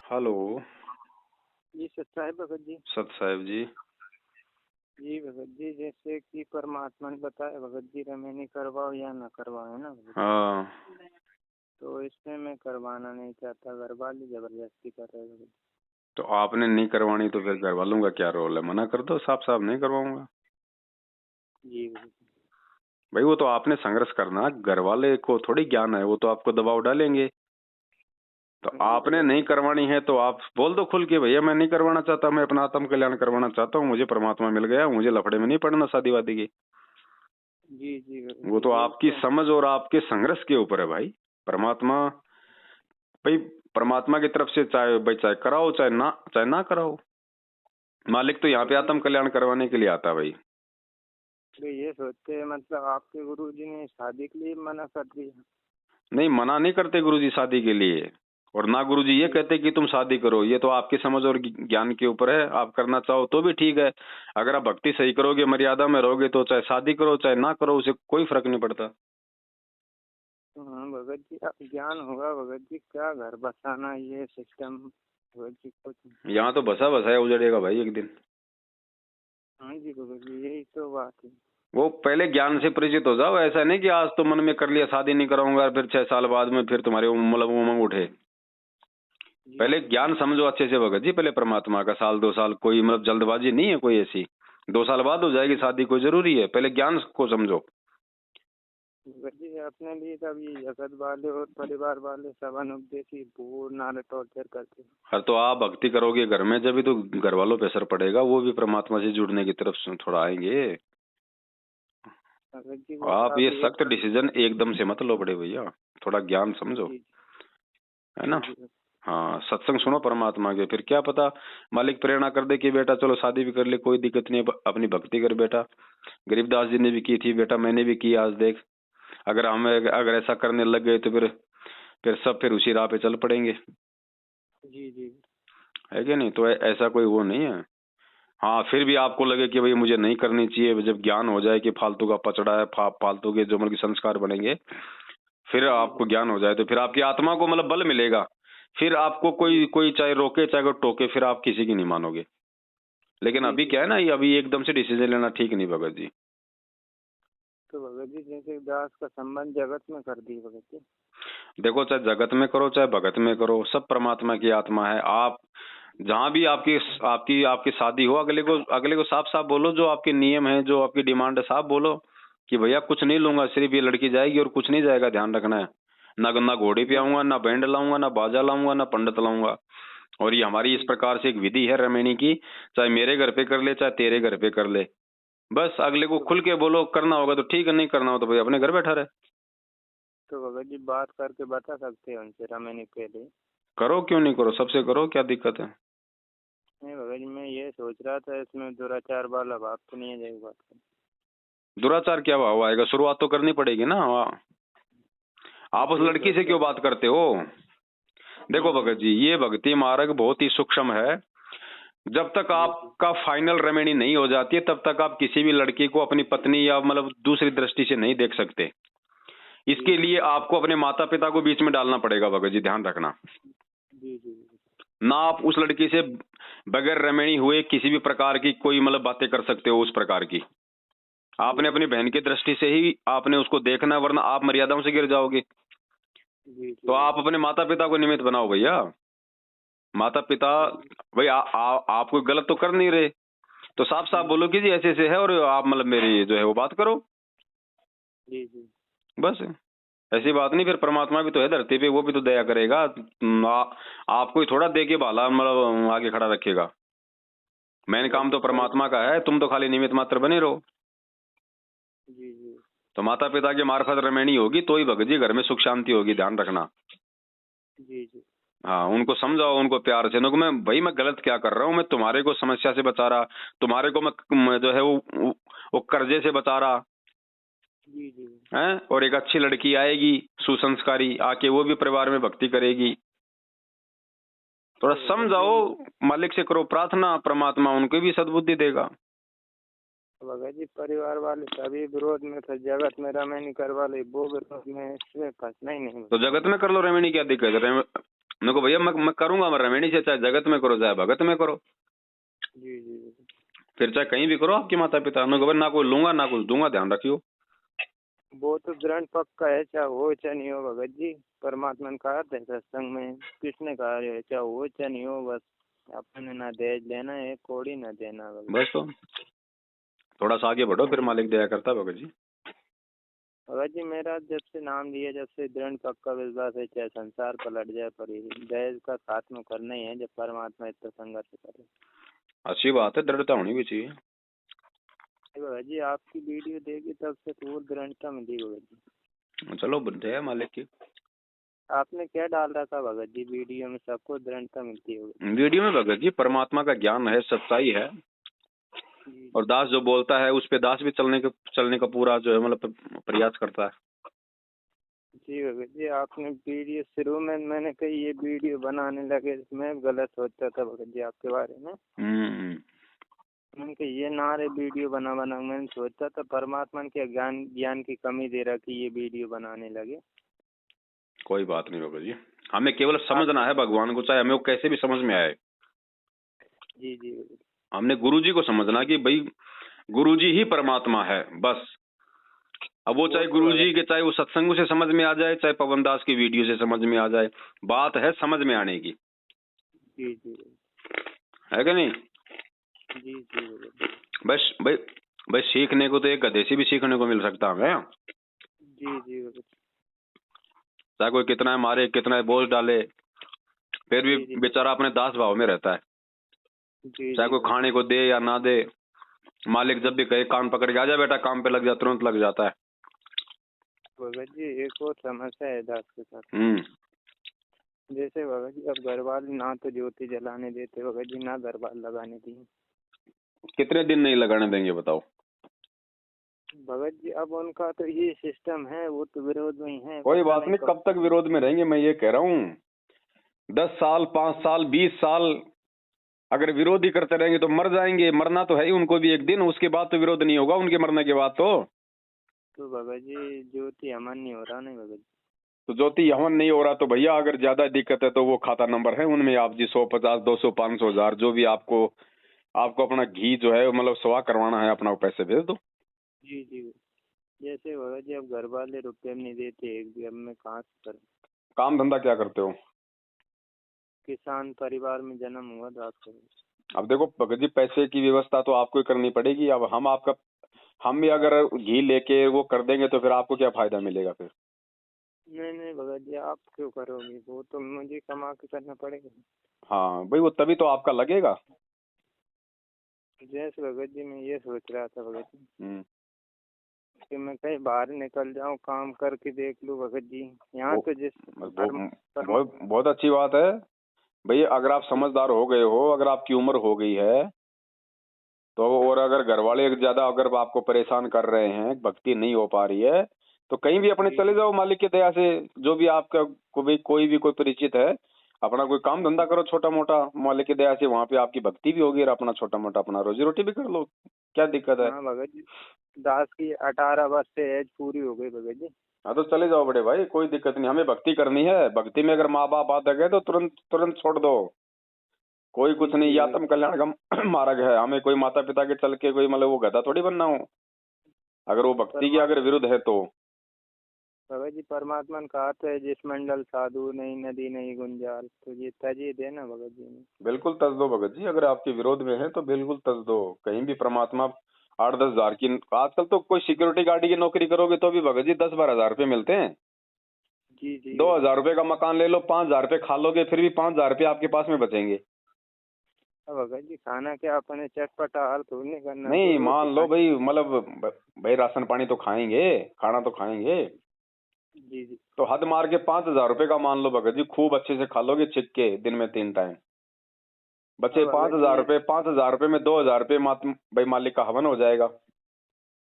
Hello. जी सत साहिब भगत जी। सत साहिब जी। जी भगत जी, जैसे कि परमात्मा ने बताया भगत जी रमेनी करवाओ या ना करवाओ, है ना भगत जी। हाँ, तो इसमें मैं करवाना नहीं चाहता, घर वाले जबरदस्ती कर रहे हैं भगत तो आपने नहीं करवानी तो फिर घर वालों का क्या रोल है? मना कर दो, साफ साफ नहीं करवाऊंगा। जी भगत जी। भाई वो तो आपने संघर्ष करना, घर वाले को थोड़ी ज्ञान है, वो तो आपको दबाव डालेंगे। तो हाँ जी आपने भगत नहीं जी। करवानी है तो आप बोल दो खुल के, भैया मैं नहीं करवाना चाहता, मैं अपना आत्म कल्याण करवाना चाहता हूँ, मुझे परमात्मा मिल गया, मुझे लफड़े में नहीं पड़ना शादी वादी की। जी जी भगत वो जी, तो यही आपकी तो। समझ और आपके संघर्ष के ऊपर है भाई। परमात्मा, भाई परमात्मा की तरफ से चाहे भाई चाहे कराओ चाहे ना कराओ, मालिक तो यहाँ पे भगत जी आत्म कल्याण करवाने के लिए आता है भाई। तो ये सोचते हैं, मतलब आपके गुरु जी ने शादी के लिए मना कर दिया। नहीं, मना नहीं करते गुरुजी शादी के लिए, और ना गुरुजी ये जी कहते कि तुम शादी करो। ये तो आपकी समझ और ज्ञान के ऊपर है, आप करना चाहो तो भी ठीक है। अगर आप भक्ति सही करोगे, मर्यादा में रहोगे, तो चाहे शादी करो चाहे ना करो, उसे कोई फर्क नहीं पड़ता। हाँ भगत जी, अब ज्ञान होगा भगत जी, क्या घर बसाना ये सिस्टम भगत जी कुछ। यहाँ तो बसा बसाया उजड़ेगा भाई एक दिन। हाँ जी भगत जी, यही तो बात है। वो पहले ज्ञान से परिचित हो जाओ। ऐसा नहीं कि आज तो मन में कर लिया शादी नहीं कराऊंगा, फिर 6 साल बाद में फिर तुम्हारे मतलब उमंग उठे। जी पहले भगत ज्ञान जी। समझो अच्छे से भगत जी, पहले परमात्मा का। साल 2 साल कोई मतलब जल्दबाजी नहीं है कोई ऐसी। 2 साल बाद हो जाएगी शादी, कोई जरूरी है? पहले ज्ञान को समझो। भगत जी अपने लिए तब ये जगत वाले और परिवार वाले सब अनुपदेशी भूर नारे टॉर्चर करते हैं। हर तो आप भक्ति करोगे घर में, जब भी तो घर वालों पे असर पड़ेगा, वो भी परमात्मा से जुड़ने की तरफ से थोड़ा आएंगे। भगत जी वो आप ये अब एक सख्त डिसीजन एकदम से मत लो बड़े भैया, थोड़ा ज्ञान समझो, जी है जी ना। जी हाँ, सत्संग सुनो परमात्मा के, फिर क्या पता मालिक प्रेरणा कर दे कि बेटा चलो शादी भी कर ले, कोई दिक्कत नहीं है, अपनी भक्ति कर बेटा। गरीबदास जी ने भी की थी बेटा, मैंने भी की, आज देख। अगर ऐसा करने लग गए तो फिर सब फिर उसी राह पे चल पड़ेंगे, जी जी। है कि नहीं? तो ऐसा कोई वो नहीं है। हाँ, फिर भी आपको लगे कि भाई मुझे नहीं करनी चाहिए, जब ज्ञान हो जाए कि फालतू का पचड़ा है, फालतू के जो मतलब संस्कार बनेंगे, फिर जी आपको भगत ज्ञान हो जाए तो फिर आपकी आत्मा को मतलब बल मिलेगा। फिर आपको जी। कोई कोई चाहे रोके चाहे कोई टोके, फिर आप किसी की नहीं मानोगे। लेकिन जी अभी जी क्या है ना, भगत। ये अभी एकदम से डिसीजन लेना ठीक नहीं भगत जी। तो भगत जी जैसे दास का संबंध जगत में कर दी भगत जी। देखो, चाहे जगत में करो चाहे भगत में करो, सब परमात्मा की आत्मा है। आप जहां भी आपकी आपकी आपकी शादी हो, अगले को साफ साफ बोलो, जो आपके नियम है, जो आपकी डिमांड है, साफ बोलो कि भैया कुछ नहीं लूंगा, सिर्फ ये लड़की जाएगी और कुछ नहीं जाएगा, ध्यान रखना है। ना घोड़े पे जी आऊंगा, ना बैंड लाऊंगा, ना बाजा लाऊंगा, ना पंडित लाऊंगा। और ये हमारी इस जी जी प्रकार से एक विधि है रमैनी की, चाहे मेरे घर पे कर ले चाहे तेरे घर पे कर ले। बस अगले को तो खुल के बोलो, करना होगा तो ठीक है, नहीं करना हो तो भाई अपने घर बैठा रहे। तो भगत जी बात करके बता सकते हैं उनसे रमेनी पहले। करो, क्यों नहीं करो, सबसे करो, क्या दिक्कत है? नहीं भगत जी, मैं ये सोच रहा था इसमें दुराचार वाला भाव तो नहीं है जाएगी बात का। दुराचार क्या भाव आएगा? शुरुआत तो करनी पड़ेगी ना। आप उस यही लड़की से सोच क्यों रहा बात करते हो? देखो था। भगत जी, ये भक्ति मार्ग बहुत ही सूक्ष्म है। जब तक जी जी आपका फाइनल रेमेडी नहीं हो जाती है, तब तक आप किसी भी लड़की को अपनी पत्नी या मतलब दूसरी दृष्टि से नहीं देख सकते। जी इसके जी लिए आपको अपने माता पिता को बीच में डालना पड़ेगा भगत जी, ध्यान रखना। जी जी ना आप उस लड़की से बगैर रेमेडी हुए किसी भी प्रकार की कोई मतलब बातें कर सकते हो उस प्रकार की। जी आपने जी अपनी बहन की दृष्टि से ही आपने उसको देखना, वरना आप मर्यादाओं से गिर जाओगे। जी तो जी आप अपने माता पिता को निमित्त बनाओ भैया। माता पिता, भाई आप कोई गलत तो कर नहीं रहे, तो साफ साफ बोलो कि जी ऐसे ऐसे है, और आप मतलब मेरी जो है वो बात करो। जी जी। बस, ऐसी बात नहीं। फिर परमात्मा भी तो है धरती पे, वो भी तो दया करेगा। आपको ही थोड़ा दे के भाला मतलब आगे खड़ा रखेगा। मेन भगत काम जी तो पर। परमात्मा का है, तुम तो खाली निमित्त मात्र बने रहो। जी जी तो माता पिता के मार्फत रमैनी होगी तो ही भगत जी घर में सुख शांति होगी, ध्यान रखना। जी जी। हाँ, उनको समझाओ, उनको प्यार से। मैं भाई मैं गलत क्या कर रहा हूँ? मैं तुम्हारे को समस्या से बचा रहा, तुम्हारे को मैं जो है वो कर्जे से बचा रहा जी जी है। और एक अच्छी लड़की आएगी सुसंस्कारी, आके वो भी परिवार में भक्ति करेगी। थोड़ा तो भगत जी समझाओ, मालिक से करो प्रार्थना, परमात्मा उनको भी सद्बुद्धि देगा। भगत जी परिवार वाले सभी विरोध में थे, जगत में रमेनी करवा ले वो विरोध में, इसमें फंसना ही नहीं तो भगत जी। जगत में कर लो रेमेडी, क्या दिक्कत है? मेरे को भैया मैं करूंगा, मैं रमेणी से, चाहे जगत में करो चाहे भगत में करो, जी जी फिर चाहे कहीं भी करो आपके माता पिता। मेरे को ना कोई लूंगा ना कुछ दूंगा, ध्यान रखियो। वो तो दृढ़ पक्का है, चाहे हो चाहे नहीं हो भगत जी। परमात्मा ने कहा था सत्संग में, किसने कहा है चाहे हो चाहे नहीं हो, बस अपने ना दहेज लेना है, कोड़ी ना देना भगत। बस तो थोड़ा सा आगे बढ़ो, फिर मालिक दया करता है भगत जी। भगत जी मेरा जब से नाम लिया, जब से दृढ़ पक्का विश्वास है, चाहे संसार पलट जाए पर दहेज का खात्मा करना ही है, जब परमात्मा इतना संघर्ष करे। अच्छी बात है, दृढ़ता होनी भी चाहिए। भगत जी आपकी वीडियो देखी तब से तो दृढ़ता मिली भगत जी। चलो बनते हैं मालिक की। आपने क्या डाल रखा भगत जी वीडियो में? सबको दृढ़ता मिलती है वीडियो में भगत जी परमात्मा का ज्ञान है, सच्चाई है, जी। और दास जो बोलता है उस पे दास भी चलने का पूरा जो है मतलब प्रयास करता है। जी भगत जी आपने वीडियो शुरू में मैंने कही ये वीडियो बनाने लगे, मैं गलत सोचता था भगत जी आपके बारे में। मैंने कहा ये ना रे वीडियो बना मैंने सोचा था परमात्मा के ज्ञान की कमी दे रहा कि ये वीडियो बनाने लगे। कोई बात नहीं भगत जी, हमें केवल समझना है भगवान को, चाहे हमें वो कैसे भी समझ में आए। जी जी भगत जी। हमने गुरु जी को समझना कि भाई गुरु जी ही परमात्मा है, बस। अब वो चाहे गुरु जी के, चाहे वो सत्संग से समझ में आ जाए, चाहे पवन दास की वीडियो से समझ में आ जाए, बात है समझ में आने की, जी जी है कि नहीं? जी जी भगत जी। बस भाई भाई सीखने को तो एक गधे से भी सीखने को मिल सकता है हमें। जी जी भगत जी। चाहे कोई कितना मारे, कितना बोझ डाले, फिर भी जी जी बेचारा अपने दास भाव में रहता है। जी चाहे जी कोई खाने को दे या ना दे, मालिक जब भी कहे कान पकड़ के आजा बेटा काम पे लग जा, तुरंत लग जाता है। भगत जी एक और समस्या है दास के साथ। जैसे भगत जी अब घर वाले ना तो ज्योति जलाने देते भगत जी, ना दरबार लगाने दिए। कितने दिन नहीं लगाने देंगे बताओ? भगत जी अब उनका तो ये सिस्टम है, वो तो विरोध में ही है। कोई बात नहीं, कब तक विरोध में रहेंगे? मैं ये कह रहा हूँ 10 साल 5 साल 20 साल अगर विरोध ही करते रहेंगे तो मर जाएंगे। मरना तो है ही उनको भी एक दिन, उसके बाद तो विरोध नहीं होगा उनके मरने के बाद। तो भगत जी ज्योति अमन नहीं हो रहा नहीं भगत जी? तो ज्योति हवन नहीं हो रहा तो भैया अगर ज्यादा दिक्कत है तो वो खाता नंबर है उनमें, आप जी 150 200 500 1000 जो भी आपको अपना घी जो है मतलब सवा करवाना है अपना, वो पैसे भेज दो। जी जी जैसे भगत जी अब घर वाले रुपये नहीं देते एक भी, अब मैं कहाँ से करूँ? काम धंधा क्या करते हो? किसान परिवार में जन्म हुआ था आपको। अब देखो भगत जी पैसे की व्यवस्था तो आपको ही करनी पड़ेगी। अब हम भी अगर घी लेके वो कर देंगे तो फिर आपको क्या फायदा मिलेगा फिर? नहीं भगत जी आप क्यों करोगे, वो तो मुझे कमा के करना पड़ेगा। हाँ भाई, वो तभी तो आपका लगेगा। जैसे भगत जी मैं ये सोच रहा था भगत जी हम्म। कि मैं कहीं बाहर निकल जाऊं, काम करके देख लूं भगत जी। यहाँ तो बहुत अच्छी बात है भैया, अगर आप समझदार हो गए हो, अगर आपकी उम्र हो गई है तो, और अगर घर वाले ज्यादा अगर आपको परेशान कर रहे हैं, भक्ति नहीं हो पा रही है, तो कहीं भी अपने चले जाओ मालिक की दया से। जो भी आपका कोई भी कोई परिचित है, अपना कोई काम धंधा करो छोटा मोटा, मालिक की दया से वहां पे आपकी भक्ति भी होगी और अपना छोटा मोटा अपना रोजी रोटी भी कर लो। क्या दिक्कत है? हाँ भगत जी दास की 18 वर्ष से एज पूरी हो गई भगत जी। हाँ तो चले जाओ बड़े भाई, कोई दिक्कत नहीं। हमें भक्ति करनी है, भक्ति में अगर माँ बाप आ गए तो तुरंत तुरंत छोड़ दो, कोई कुछ नहीं। या तुम कल्याण का मार्ग है, हमें कोई माता पिता के चल के कोई मतलब वो गधा थोड़ी बनना हो, अगर वो भक्ति के अगर विरुद्ध है तो। भगत जी परमात्मा ने कहा तो है जिस मंडल साधु नहीं नदी नहीं गुंजाल, तो ये तजी दे ना भगत जी ने। बिल्कुल तज दो भगत जी, अगर आपके विरोध में है तो बिल्कुल तज दो। कहीं भी परमात्मा 8-10 हजार की, आजकल तो कोई सिक्योरिटी गार्ड की नौकरी करोगे तो भी भगत जी 10-12 हजार रुपये मिलते हैं। जी जी 2,000 रुपये का मकान ले लो, 5,000 रुपये खा लोगे, फिर भी 5,000 रुपये आपके पास में बचेंगे। भगत जी खाना क्या अपने चटपटा हाल थोड़ी नहीं करना। नहीं मान लो भाई, मतलब भाई राशन पानी तो खाएंगे, खाना तो खाएंगे। जी जी तो हद मार के 5,000 रुपये का मान लो भगत जी, खूब अच्छे से खा लोगे छिक के दिन में 3 टाइम। बचे 5,000 रुपये, 5,000 रुपये में 2,000 रुपये भाई मालिक का हवन हो जाएगा।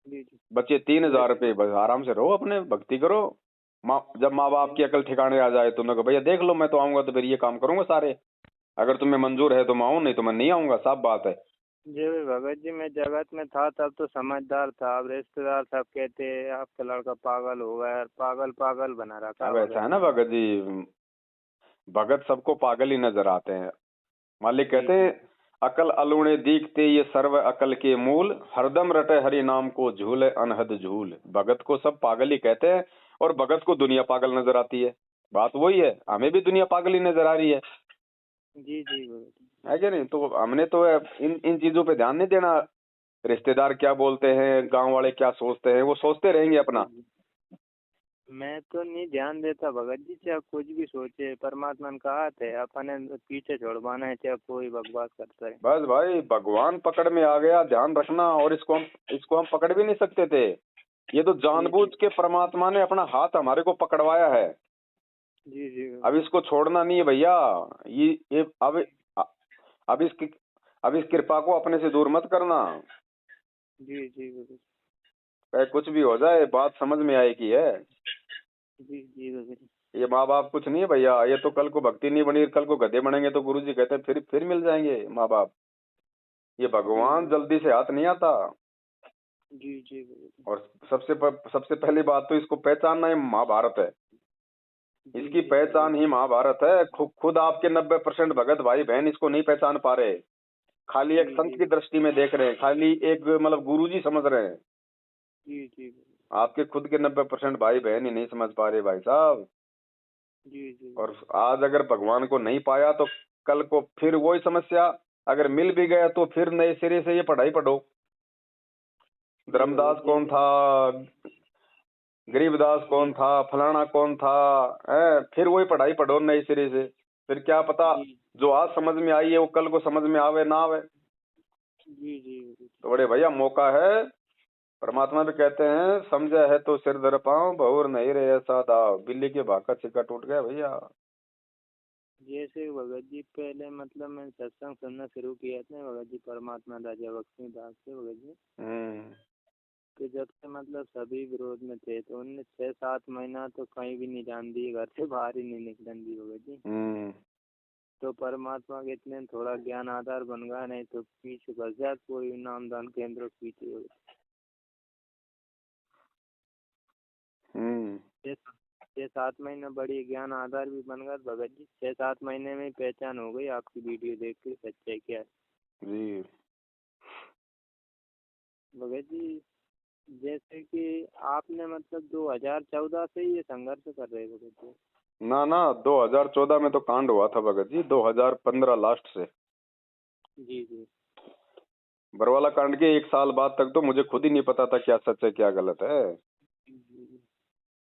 जी जी बचे 3,000 रुपये, बस आराम से रहो, अपने भक्ति करो। जब माँ बाप की अकल ठिकाने आ जाए तो मैं भैया देख लो, मैं तो आऊंगा तो फिर ये काम करूंगा सारे, अगर तुम्हें मंजूर है तो मैं आऊं, नहीं तो मैं नहीं आऊंगा, साफ बात है। जी भगत जी मैं जगत में था तब तो समझदार था, अब रिश्तेदार सब कहते आपका लड़का पागल हो गया, पागल पागल बना रखा। अब ऐसा है ना भगत जी, भगत सबको पागल ही नजर आते हैं। मालिक कहते हैं अकल अलूणे दीखते ये सर्व अकल के मूल, हरदम रटे हरि नाम को झूले अनहद झूल। भगत को सब पागल ही कहते हैं और भगत को दुनिया पागल नजर आती है। बात वही है, हमें भी दुनिया पागल ही नजर आ रही है। जी जी है क्या नहीं? तो हमने तो इन चीजों पे ध्यान नहीं देना। रिश्तेदार क्या बोलते हैं, गांव वाले क्या सोचते हैं, वो सोचते रहेंगे अपना। मैं तो नहीं ध्यान देता भगत जी, चाहे कुछ भी सोचे, परमात्मा ने कहा थे अपने पीछे छोड़वाना है, चाहे कोई बकवास करता है। बस भाई, भगवान पकड़ में आ गया, ध्यान रखना। और इसको हम पकड़ भी नहीं सकते थे। ये तो जानबूझ के परमात्मा ने अपना हाथ हमारे को पकड़वाया है। जी जी अब इसको छोड़ना नहीं है भैया। ये अब इसकी अब इस कृपा को अपने से दूर मत करना। जी जी चाहे कुछ भी हो जाए, बात समझ में आएगी है। जी जी ये माँ बाप कुछ नहीं है भैया। ये तो कल को भक्ति नहीं बनी, कल को गधे बनेंगे तो गुरु जी कहते हैं फिर मिल जाएंगे माँ बाप। ये भगवान जल्दी से हाथ नहीं आता। जी जी और सबसे पहली बात तो इसको पहचानना ही महाभारत है। इसकी पहचान ही महाभारत है। खुद आपके 90% भगत भाई बहन इसको नहीं पहचान पा रहे। खाली एक संत की दृष्टि में देख रहे हैं, खाली एक मतलब गुरुजी समझ रहे हैं। जी जी आपके खुद के 90% भाई बहन ही नहीं समझ पा रहे भाई साहब। जी जी। और आज अगर भगवान को नहीं पाया तो कल को फिर वही समस्या। अगर मिल भी गया तो फिर नए सिरे से ये पढ़ाई पढ़ो। धर्मदास कौन था, गरीबदास कौन था, फलाना कौन था, है? फिर वही पढ़ाई पढ़ो नए सिरे से। फिर क्या पता जो आज समझ में आई है वो कल को समझ में आवे ना आवे। जी जी तो बड़े भैया मौका है। परमात्मा भी कहते हैं समझा है तो सिर धर पाओ, बहुर नहीं रहे ऐसा दाव। बिल्ली के भाग का छिक्का टूट गया भैया। जैसे भगत जी पहले मतलब मैं सत्संग सुनना शुरू किया था भगत जी, परमात्मा राजा बख्शी दास से भगत जी। तो जब से मतलब सभी विरोध में थे तो उनने 6-7 महीना तो कहीं भी नहीं जान दी, घर से बाहर ही नहीं निकलन दी भगत जी। तो परमात्मा के इतने थोड़ा ज्ञान आधार बन गया, नहीं तो पीछे बस जात कोई नामदान केंद्र पीछे। 6-7 महीने बड़ी ज्ञान आधार भी बन गया भगत जी। 6-7 महीने में पहचान हो गई आपकी वीडियो देख के सच्चाई क्या है जी भगत जी। जैसे कि आपने मतलब 2014 से ये संघर्ष कर रहे हो भगत जी। ना 2014 में तो कांड हुआ था भगत जी, 2015 लास्ट से। जी जी। बरवाला कांड के 1 साल बाद तक तो मुझे खुद ही नहीं पता था क्या सच है क्या गलत है।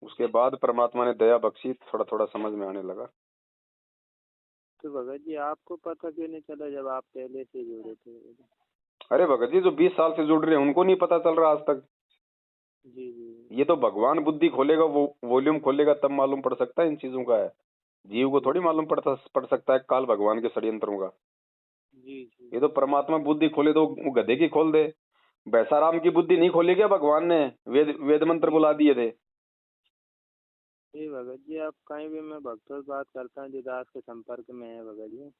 उसके बाद परमात्मा ने दया बख्शी, थोड़ा थोड़ा समझ में आने लगा। तो भगत जी आपको पता क्यों नहीं चला जब आप पहले से जुड़े थे? अरे भगत जी जो 20 साल से जुड़ रहे हैं उनको नहीं पता चल रहा आज तक। जी जी। ये तो भगवान बुद्धि खोलेगा, वो वॉल्यूम खोलेगा तब मालूम पड़ सकता है इन चीजों का है। जीव को थोड़ी मालूम पड़ सकता है काल भगवान के षड्यंत्रों का। जी जी। ये तो परमात्मा बुद्धि खोले तो वो गधे की खोल दे। बैसाराम की बुद्धि नहीं खोली क्या भगवान ने? वेद मंत्र बुला दिए थे। जी भगत जी, आप कहीं भी मैं भक्तों से बात करता हूँ जो दास के संपर्क में है भगत जी,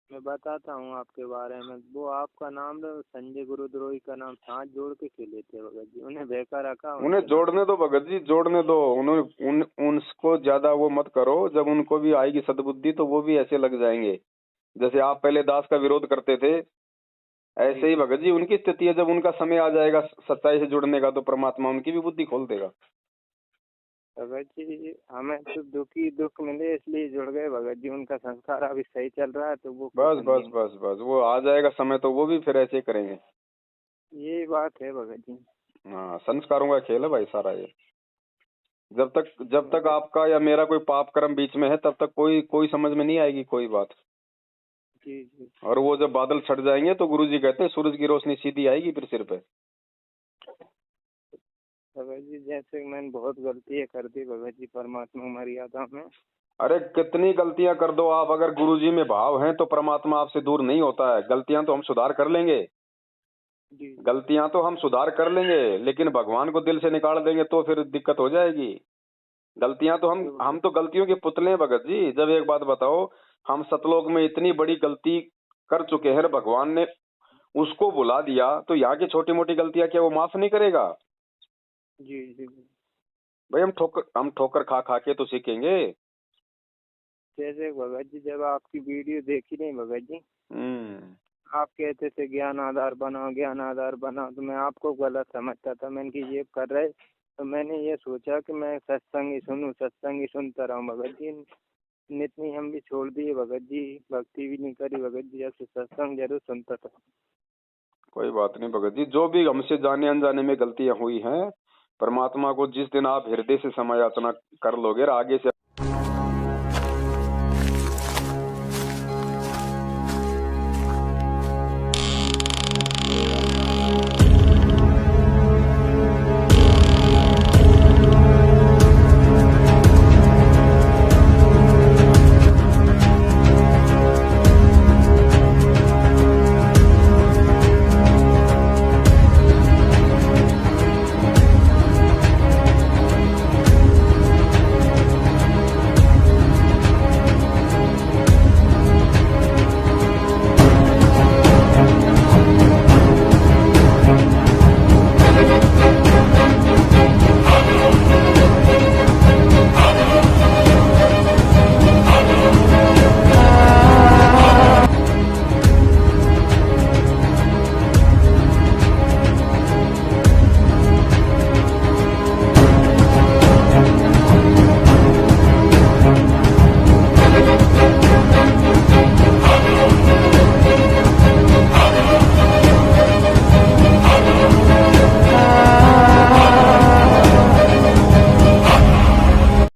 मैं बताता हूँ आपके बारे में। वो आपका नाम संजय गुरुद्रोही का नाम साथ जोड़ के क्यों लेते हैं भगत जी? उन्हें बेकार रखा। उन्हें जोड़ने दो भगत जी, जोड़ने दो। उनको ज्यादा वो मत करो। जब उनको भी आएगी सद्बुद्धि तो वो भी ऐसे लग जाएंगे जैसे आप पहले दास का विरोध करते थे। ऐसे ही भगत जी उनकी स्थिति है। जब उनका समय आ जाएगा सच्चाई से जुड़ने का तो परमात्मा उनकी भी बुद्धि खोल देगा। भगत जी हमें तो दुख मिले इसलिए जुड़ गए भगत जी। उनका संस्कार अभी सही चल रहा है तो वो बस बस बस बस वो आ जाएगा समय तो वो भी फिर ऐसे करेंगे। ये बात है भगत जी। हाँ, संस्कारों का खेल है भाई सारा ये। जब तक आपका या मेरा कोई पाप कर्म बीच में है तब तक कोई समझ में नहीं आएगी कोई बात। जी जी। और वो जब बादल छट जाएंगे तो गुरुजी कहते हैं सूरज की रोशनी सीधी आएगी फिर सिर पे। भगत जी जैसे मैंने बहुत गलतियाँ कर दी भगत जी परमात्मा मर्यादा में। अरे कितनी गलतियां कर दो आप, अगर गुरुजी में भाव हैं तो परमात्मा आपसे दूर नहीं होता है। गलतियां तो हम सुधार कर लेंगे। गलतियां तो हम सुधार कर लेंगे, लेकिन भगवान को दिल से निकाल देंगे तो फिर दिक्कत हो जाएगी। गलतियां तो हम तो गलतियों के पुतले हैं भगत जी। जब एक बात बताओ, हम सतलोक में इतनी बड़ी गलती कर चुके हैं, भगवान ने उसको बुला दिया तो यहाँ की छोटी मोटी गलतियां क्या वो माफ नहीं करेगा? जी जी। भाई हम ठोकर खा खा के तो सीखेंगे। जैसे भगत जी जब आपकी वीडियो देखी नहीं भगत जी, आप कहते थे ज्ञान आधार बनाओ, तो मैं आपको गलत समझता था। मैंने कि ये कर रहे, तो मैंने ये सोचा कि मैं सत्संग ही सुनता रहूं भगत जी। नित्य हम भी छोड़ दिए भगत जी, भक्ति भी नहीं करी भगत जी, जब से सत्संग जरूर सुनता था। कोई बात नहीं भगत जी, जो भी हमसे जाने अनजाने में गलतियां हुई हैं, परमात्मा को जिस दिन आप हृदय से समयाचना कर लोगे, आगे से